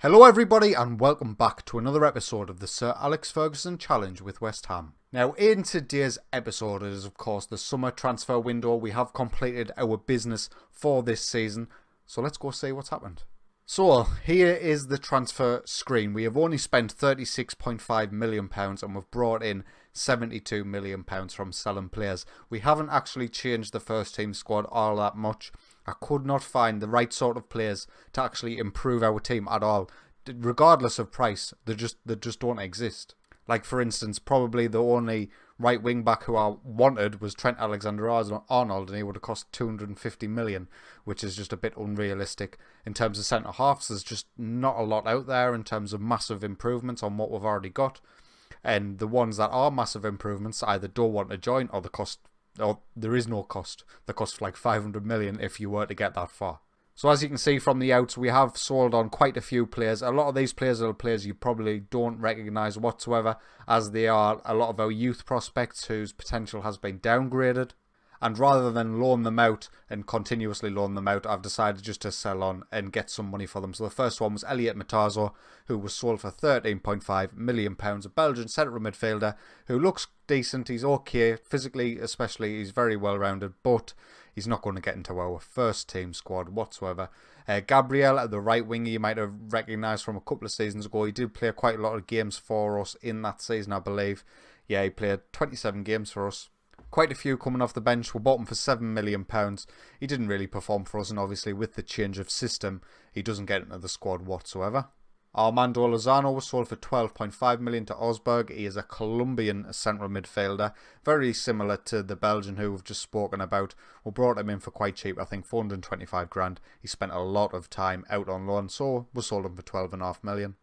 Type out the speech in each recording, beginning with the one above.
Hello everybody and welcome back to another episode of the Sir Alex Ferguson Challenge with West Ham. Now in today's episode is of course the summer transfer window. We have completed our business for this season, so let's go see what's happened. So here is the transfer screen. We have only spent £36.5 million and we've brought in £72 million from selling players. We haven't actually changed the first team squad all that much. I could not find the right sort of players to actually improve our team at all. Regardless of price, they just don't exist. Like for instance, probably the only right wing back who I wanted was Trent Alexander-Arnold, and he would have cost 250 million, which is just a bit unrealistic. In terms of centre halves, there's just not a lot out there in terms of massive improvements on what we've already got. And the ones that are massive improvements either don't want to join or there is no cost. The cost like 500 million if you were to get that far. So as you can see from the outs, we have sold on quite a few players. A lot of these players are players you probably don't recognise whatsoever, as they are a lot of our youth prospects whose potential has been downgraded. And rather than loan them out and continuously loan them out, I've decided just to sell on and get some money for them. So the first one was Elliot Matazo, who was sold for £13.5 million, a Belgian central midfielder who looks decent. He's okay, physically especially, he's very well rounded, but he's not going to get into our first team squad whatsoever. Gabriel, the right winger, you might have recognised from a couple of seasons ago. He did play quite a lot of games for us in that season, I believe. Yeah, he played 27 games for us. Quite a few coming off the bench. We bought him for £7 million. He didn't really perform for us, and obviously with the change of system, he doesn't get into the squad whatsoever. Armando Lozano was sold for £12.5 million to Augsburg. He is a Colombian central midfielder, very similar to the Belgian who we've just spoken about. We brought him in for quite cheap, I think 425 grand. He spent a lot of time out on loan, so we sold him for £12.5 million.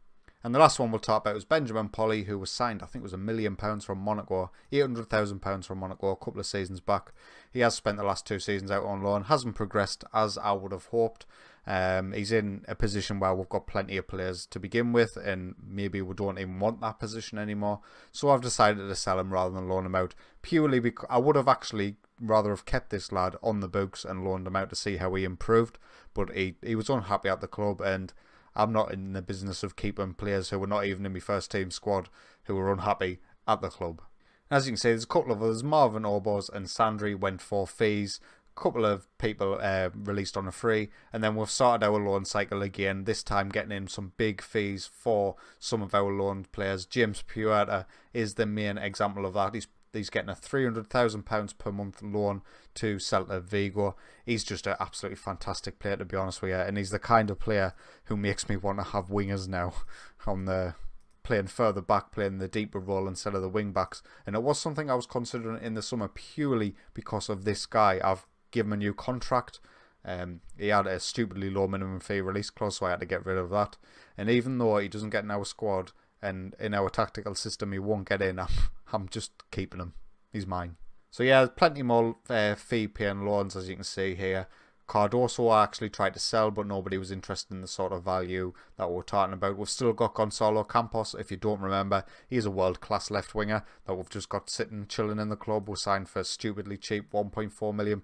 And the last one we'll talk about was Benjamin Polly, who was signed, I think it was £1 million from Monaco, £800,000 from Monaco a couple of seasons back. He has spent the last 2 seasons out on loan, hasn't progressed as I would have hoped. He's in a position where we've got plenty of players to begin with, and maybe we don't even want that position anymore. So I've decided to sell him rather than loan him out, purely because I would have actually rather have kept this lad on the books and loaned him out to see how he improved. But he was unhappy at the club, and I'm not in the business of keeping players who were not even in my first team squad who were unhappy at the club. As you can see, there's a couple of others. Marvin Obos and Sandri went for fees. A couple of people released on a free. And then we've started our loan cycle again, this time getting in some big fees for some of our loan players. James Puerta is the main example of that. He's getting a £300,000 per month loan to Celta Vigo. He's just an absolutely fantastic player, to be honest with you, and he's the kind of player who makes me want to have wingers now playing further back, playing the deeper role instead of the wing backs. And it was something I was considering in the summer purely because of this guy. I've given him a new contract. He had a stupidly low minimum fee release clause, so I had to get rid of that. And even though he doesn't get in our squad and in our tactical system he won't get in, I'm just keeping him. He's mine. So yeah, there's plenty more fee paying loans, as you can see here. Cardoso I actually tried to sell, but nobody was interested in the sort of value that we're talking about. We've still got Gonzalo Campos, if you don't remember. He's a world-class left winger that we've just got sitting, chilling in the club. We signed for stupidly cheap £1.4 million.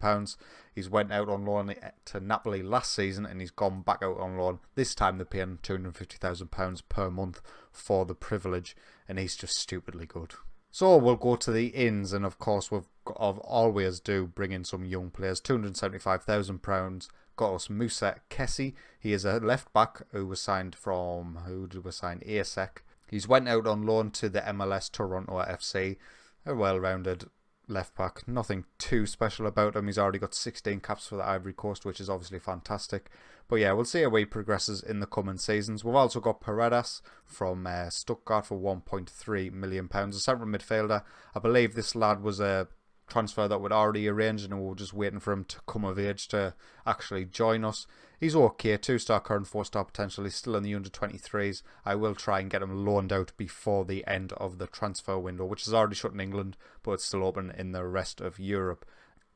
He's went out on loan to Napoli last season, and he's gone back out on loan. This time they're paying £250,000 per month for the privilege, and he's just stupidly good. So we'll go to the ins, and of course we've always do bring in some young players. £275,000 got us Musa Kessie. He is a left back who was signed from, who did we sign? ASEC. He's went out on loan to the MLS Toronto FC. A well-rounded left back. Nothing too special about him. He's already got 16 caps for the Ivory Coast, which is obviously fantastic. But yeah, we'll see how he progresses in the coming seasons. We've also got Paredes from Stuttgart for £1.3 million. A central midfielder. I believe this lad was a transfer that we'd already arranged, and we were just waiting for him to come of age to actually join us. He's okay, 2-star current, 4-star potential. He's still in the under-23s. I will try and get him loaned out before the end of the transfer window, which is already shut in England, but it's still open in the rest of Europe.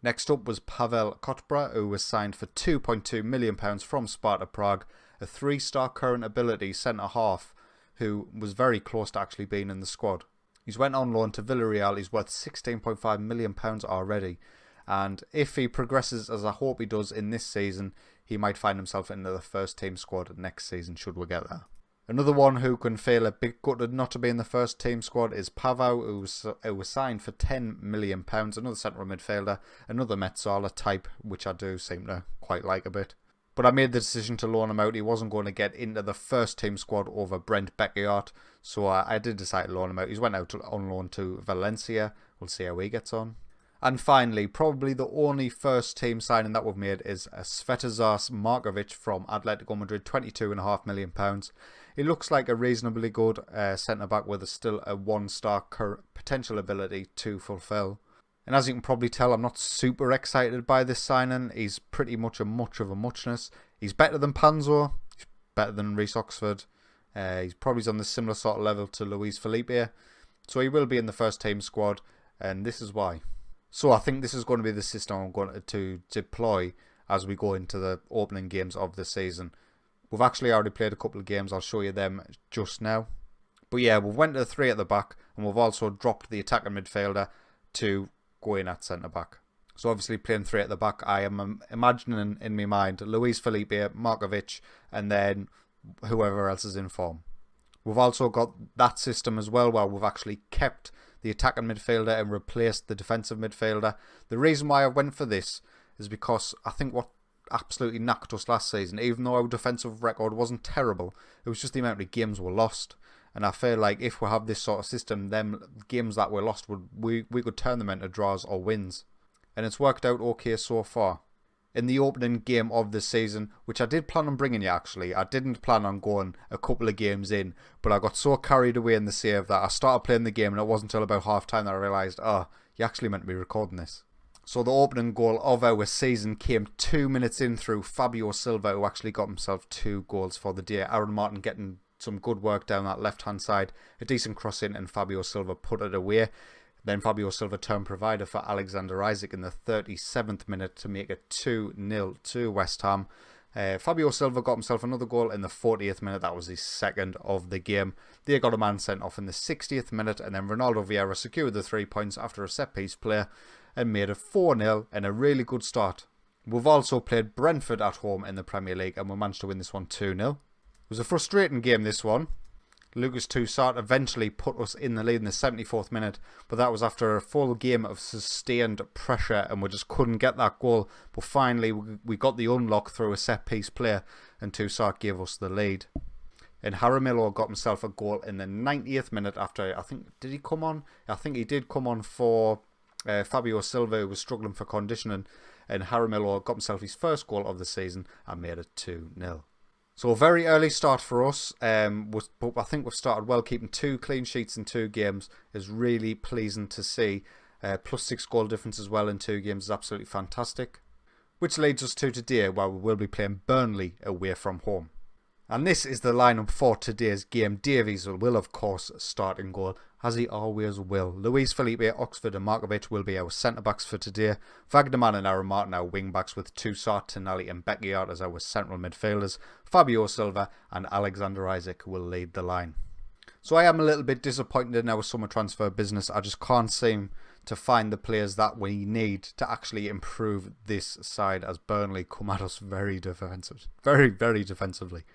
Next up was Pavel Kotbra, who was signed for £2.2 million from Sparta Prague, a 3-star current ability centre-half who was very close to actually being in the squad. He's went on loan to Villarreal. He's worth £16.5 million already. And if he progresses as I hope he does in this season, he might find himself into the first team squad next season, should we get there. Another one who can feel a bit gutted not to be in the first team squad is Pavao, who was signed for £10 million. Another central midfielder, another Metsola type, which I do seem to quite like a bit. But I made the decision to loan him out. He wasn't going to get into the first team squad over Brent Beckiart, so I did decide to loan him out. He's went out on loan to Valencia. We'll see how he gets on. And finally, probably the only first team signing that we've made is Svetozar Markovic from Atletico Madrid, £22.5 million. He looks like a reasonably good centre-back with still a one-star potential ability to fulfil. And as you can probably tell, I'm not super excited by this signing. He's pretty much a muchness. He's better than Panzo. He's better than Reece Oxford. He's probably on the similar sort of level to Luis Felipe. So he will be in the first team squad, and this is why. So I think this is going to be the system I'm going to deploy as we go into the opening games of the season. We've actually already played a couple of games. I'll show you them just now. But yeah, we've went to 3 at the back, and we've also dropped the attacking midfielder to go in at centre-back. So obviously playing 3 at the back, I am imagining in my mind Luis Felipe, Markovic, and then whoever else is in form. We've also got that system as well, where we've actually kept the attacking midfielder and replaced the defensive midfielder. The reason why I went for this is because I think what absolutely knocked us last season, even though our defensive record wasn't terrible, it was just the amount of games we lost. And I feel like if we have this sort of system, them games that we lost, we could turn them into draws or wins. And it's worked out okay so far. In the opening game of the season, which I did plan on bringing you actually, I didn't plan on going a couple of games in, but I got so carried away in the save that I started playing the game and it wasn't until about half time that I realised, you actually meant to be recording this. So the opening goal of our season came 2 minutes in through Fabio Silva, who actually got himself 2 goals for the day. Aaron Martin getting some good work down that left-hand side, a decent cross in, and Fabio Silva put it away. Then Fabio Silva turned provider for Alexander Isak in the 37th minute to make it 2-0 to West Ham. Fabio Silva got himself another goal in the 40th minute. That was his second of the game. They got a man sent off in the 60th minute, and then Ronaldo Vieira secured the 3 points after a set-piece play and made it 4-0 and a really good start. We've also played Brentford at home in the Premier League, and we managed to win this one 2-0. It was a frustrating game, this one. Lucas Toussaint eventually put us in the lead in the 74th minute, but that was after a full game of sustained pressure and we just couldn't get that goal. But finally we got the unlock through a set-piece play and Toussaint gave us the lead. And Jaramillo got himself a goal in the 90th minute after, did he come on? I think he did come on for Fabio Silva, who was struggling for conditioning, and Jaramillo got himself his first goal of the season and made it 2-0. So a very early start for us, but I think we've started well. Keeping 2 clean sheets in 2 games is really pleasing to see. Plus 6 goal difference as well in 2 games is absolutely fantastic. Which leads us to today, where we will be playing Burnley away from home. And this is the lineup for today's game. Davies will of course start in goal, as he always will. Luis Felipe, Oxford and Markovic will be our centre-backs for today. Wagnerman and Aaron Martin our wing-backs, with Toussaint, Tonali and Beckiart as our central midfielders. Fabio Silva and Alexander Isak will lead the line. So I am a little bit disappointed in our summer transfer business. I just can't seem to find the players that we need to actually improve this side, as Burnley come at us very defensively.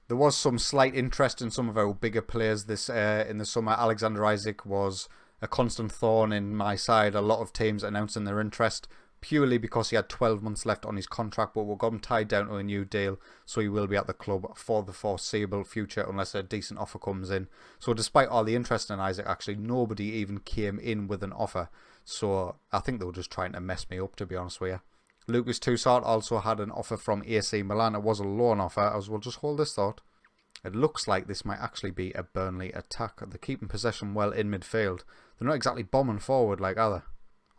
There was some slight interest in some of our bigger players this in the summer. Alexander Isak was a constant thorn in my side. A lot of teams announcing their interest purely because he had 12 months left on his contract, but we've got him tied down to a new deal, so he will be at the club for the foreseeable future unless a decent offer comes in. So despite all the interest in Isak, actually nobody even came in with an offer. So I think they were just trying to mess me up, to be honest with you. Lucas Toussaint also had an offer from AC Milan. It was a loan offer. We'll just hold this thought. It looks like this might actually be a Burnley attack. They're keeping possession well in midfield. They're not exactly bombing forward like other.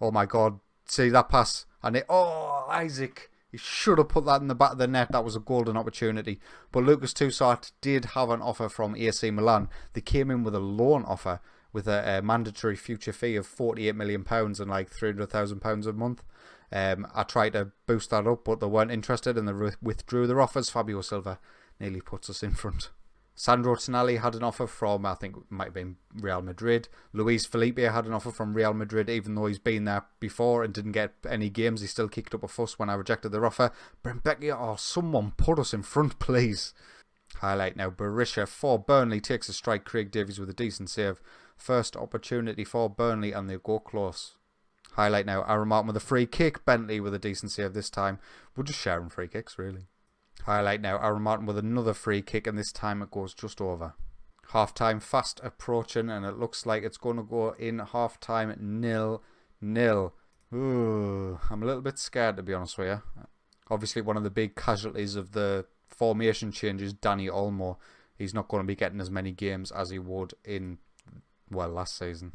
Oh my god. See that pass? And Isak. He should have put that in the back of the net. That was a golden opportunity. But Lucas Toussaint did have an offer from AC Milan. They came in with a loan offer with a mandatory future fee of £48 million and like £300,000 a month. I tried to boost that up, but they weren't interested and they withdrew their offers. Fabio Silva nearly puts us in front. Sandro Tonali had an offer from, I think it might have been Real Madrid. Luis Felipe had an offer from Real Madrid, even though he's been there before and didn't get any games. He still kicked up a fuss when I rejected their offer. Brent Beckiart, someone put us in front, please. Highlight now, Berisha for Burnley takes a strike. Craig Davies with a decent save. First opportunity for Burnley and they go close. Highlight now, Aaron Martin with a free kick. Bentley with a decent save this time. We're just sharing free kicks, really. Highlight now, Aaron Martin with another free kick, and this time it goes just over. Half-time fast approaching, and it looks like it's going to go in half-time 0-0. Ooh, I'm a little bit scared, to be honest with you. Obviously, one of the big casualties of the formation change is Danny Olmo. He's not going to be getting as many games as he would in, well, last season.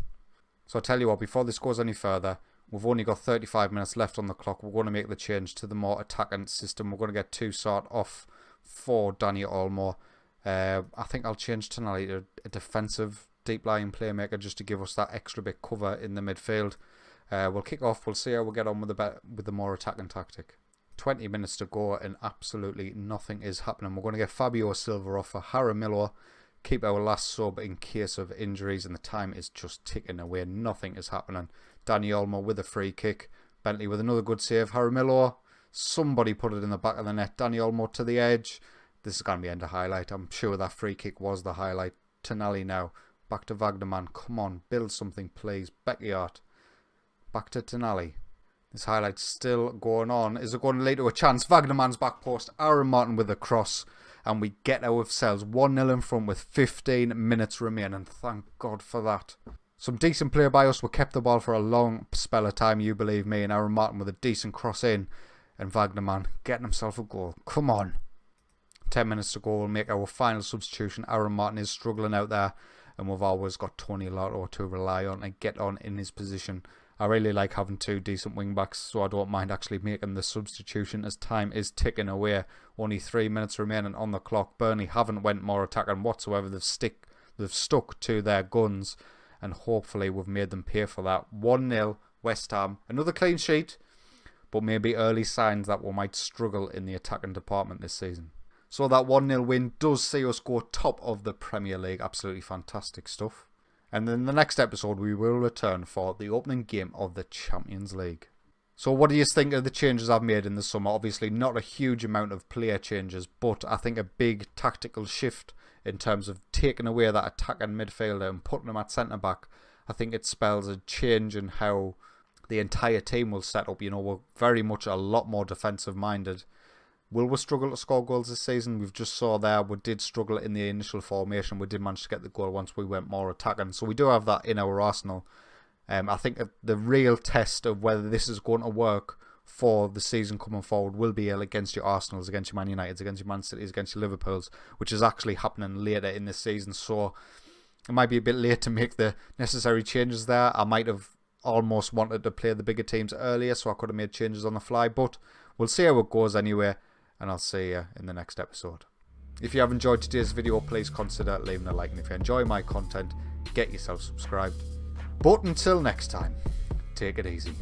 So I'll tell you what, before this goes any further, we've only got 35 minutes left on the clock. We're going to make the change to the more attacking system. We're going to get Toussaint off for Danny Olmo. I think I'll change Tonali to a defensive deep-lying playmaker just to give us that extra bit cover in the midfield. We'll kick off. We'll see how we get on with the more attacking tactic. 20 minutes to go and absolutely nothing is happening. We're going to get Fabio Silva off for Jaramillo. Keep our last sub in case of injuries, and the time is just ticking away. Nothing is happening. Danny Olmo with a free kick. Bentley with another good save. Jaramillo. Somebody put it in the back of the net. Danny Olmo to the edge. This is going to be end of highlight. I'm sure that free kick was the highlight. Tonali now. Back to Wagnerman. Come on, build something, please. Beckyart. Back to Tonali. This highlight's still going on. Is it going to lead to a chance? Wagnerman's back post. Aaron Martin with a cross. And we get ourselves 1-0 in front with 15 minutes remaining. Thank God for that. Some decent play by us. We kept the ball for a long spell of time, you believe me. And Aaron Martin with a decent cross in. And Wagnerman getting himself a goal. Come on. 10 minutes to go. We'll make our final substitution. Aaron Martin is struggling out there. And we've always got Tony Lotto to rely on and get on in his position. I really like having two decent wing backs, so I don't mind actually making the substitution as time is ticking away. Only 3 minutes remaining on the clock. Burnley haven't went more attacking whatsoever. They've stuck to their guns, and hopefully we've made them pay for that. 1-0 West Ham. Another clean sheet, but maybe early signs that we might struggle in the attacking department this season. So that 1-0 win does see us go top of the Premier League. Absolutely fantastic stuff. And in the next episode, we will return for the opening game of the Champions League. So what do you think of the changes I've made in the summer? Obviously not a huge amount of player changes, but I think a big tactical shift in terms of taking away that attacking midfielder and putting him at centre-back. I think it spells a change in how the entire team will set up. You know, we're very much a lot more defensive-minded. Will we struggle to score goals this season? We've just saw there we did struggle in the initial formation. We did manage to get the goal once we went more attacking. So we do have that in our arsenal. I think the real test of whether this is going to work for the season coming forward will be against your Arsenals, against your Man Uniteds, against your Man Cities, against your Liverpools, which is actually happening later in this season. So it might be a bit late to make the necessary changes there. I might have almost wanted to play the bigger teams earlier, so I could have made changes on the fly. But we'll see how it goes anyway. And I'll see you in the next episode. If you have enjoyed today's video, please consider leaving a like. And if you enjoy my content, get yourself subscribed. But until next time, take it easy.